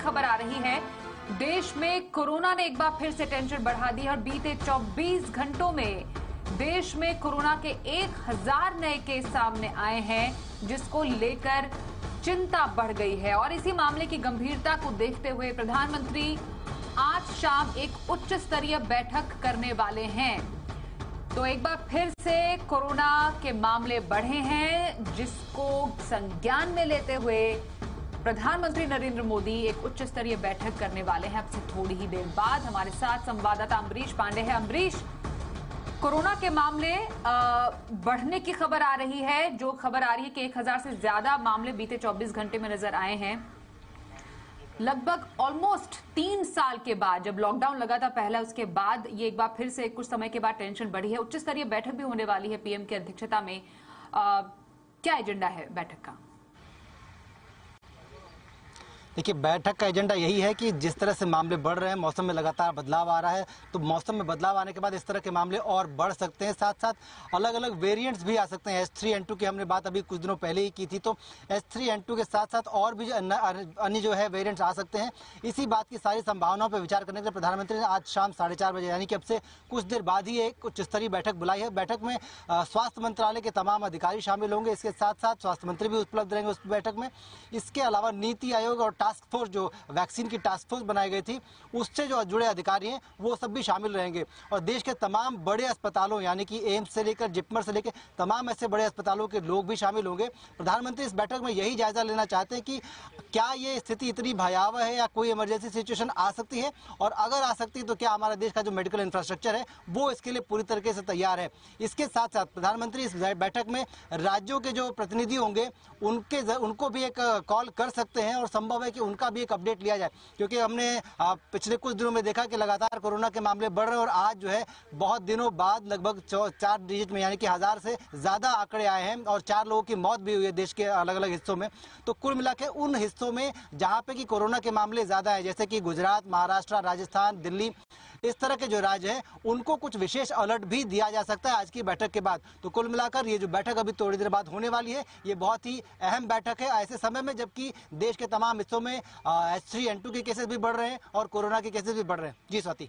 खबर आ रही है। देश में कोरोना ने एक बार फिर से टेंशन बढ़ा दी है और बीते 24 घंटों में देश में कोरोना के 1000 नए केस सामने आए हैं, जिसको लेकर चिंता बढ़ गई है। और इसी मामले की गंभीरता को देखते हुए प्रधानमंत्री आज शाम एक उच्च स्तरीय बैठक करने वाले हैं। तो एक बार फिर से कोरोना के मामले बढ़े हैं, जिसको संज्ञान में लेते हुए प्रधानमंत्री नरेंद्र मोदी एक उच्च स्तरीय बैठक करने वाले हैं। अब से थोड़ी ही देर बाद हमारे साथ संवाददाता अमरीश पांडे है। अमरीश, कोरोना के मामले बढ़ने की खबर आ रही है। जो खबर आ रही है कि 1000 से ज्यादा मामले बीते 24 घंटे में नजर आए हैं। लगभग ऑलमोस्ट 3 साल के बाद, जब लॉकडाउन लगा था पहला, उसके बाद ये एक बार फिर से कुछ समय के बाद टेंशन बढ़ी है। उच्च स्तरीय बैठक भी होने वाली है पीएम की अध्यक्षता में। क्या एजेंडा है बैठक का? देखिए, बैठक का एजेंडा यही है कि जिस तरह से मामले बढ़ रहे हैं, मौसम में लगातार बदलाव आ रहा है, तो मौसम में बदलाव आने के बाद इस तरह के मामले और बढ़ सकते हैं। साथ साथ अलग अलग वेरिएंट्स भी आ सकते हैं। H3N2 की हमने बात अभी कुछ दिनों पहले ही की थी, तो H3N2 के साथ साथ और भी अन्य जो है वेरिएंट्स आ सकते हैं। इसी बात की सारी संभावनाओं पर विचार करने के लिए प्रधानमंत्री ने आज शाम 4:30 बजे, यानी कि अब से कुछ देर बाद ही एक उच्च स्तरीय बैठक बुलाई है। बैठक में स्वास्थ्य मंत्रालय के तमाम अधिकारी शामिल होंगे। इसके साथ साथ स्वास्थ्य मंत्री भी उपलब्ध रहेंगे उस बैठक में। इसके अलावा नीति आयोग और टास्क फोर्स, जो वैक्सीन की टास्क फोर्स बनाई गई थी, उससे जो जुड़े अधिकारी हैं वो सब भी शामिल रहेंगे। और देश के तमाम बड़े अस्पतालों, यानी कि एम्स से लेकर जिपमर से लेकर तमाम ऐसे बड़े अस्पतालों के लोग भी शामिल होंगे। प्रधानमंत्री इस बैठक में यही जायजा लेना चाहते हैं कि क्या ये स्थिति इतनी भयावह है या कोई इमरजेंसी सिचुएशन आ सकती है, और अगर आ सकती है तो क्या हमारा देश का जो मेडिकल इंफ्रास्ट्रक्चर है वो इसके लिए पूरी तरीके से तैयार है। इसके साथ साथ प्रधानमंत्री इस बैठक में राज्यों के जो प्रतिनिधि होंगे उनको भी एक कॉल कर सकते हैं, और संभव है कि उनका भी एक अपडेट लिया जाए, क्योंकि हमने पिछले कुछ दिनों में देखा कि लगातार कोरोना के मामले बढ़ रहे हैं और आज जो है बहुत दिनों बाद लगभग 4 डिजिट में, यानी कि 1000 से ज्यादा आंकड़े आए हैं और 4 लोगों की मौत भी हुई है देश के अलग अलग हिस्सों में। तो कुल मिला के उन हिस्सों में जहां पे कि कोरोना के मामले ज्यादा है, जैसे कि गुजरात, महाराष्ट्र, राजस्थान, दिल्ली, इस तरह के जो राज्य हैं, उनको कुछ विशेष अलर्ट भी दिया जा सकता है आज की बैठक के बाद। तो कुल मिलाकर ये जो बैठक अभी थोड़ी देर बाद होने वाली है, ये बहुत ही अहम बैठक है ऐसे समय में जबकि देश के तमाम हिस्सों में H3N2 के केसेस भी बढ़ रहे हैं और कोरोना के केसेस भी बढ़ रहे हैं। जी स्वाति।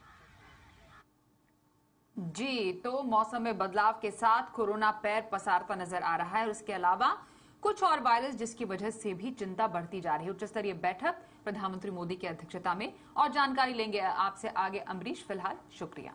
जी, तो मौसम में बदलाव के साथ कोरोना पैर पसारता नजर आ रहा है और इसके अलावा कुछ और वायरस, जिसकी वजह से भी चिंता बढ़ती जा रही है। उच्च स्तरीय बैठक प्रधानमंत्री मोदी की अध्यक्षता में, और जानकारी लेंगे आपसे आगे अमरीश। फिलहाल शुक्रिया।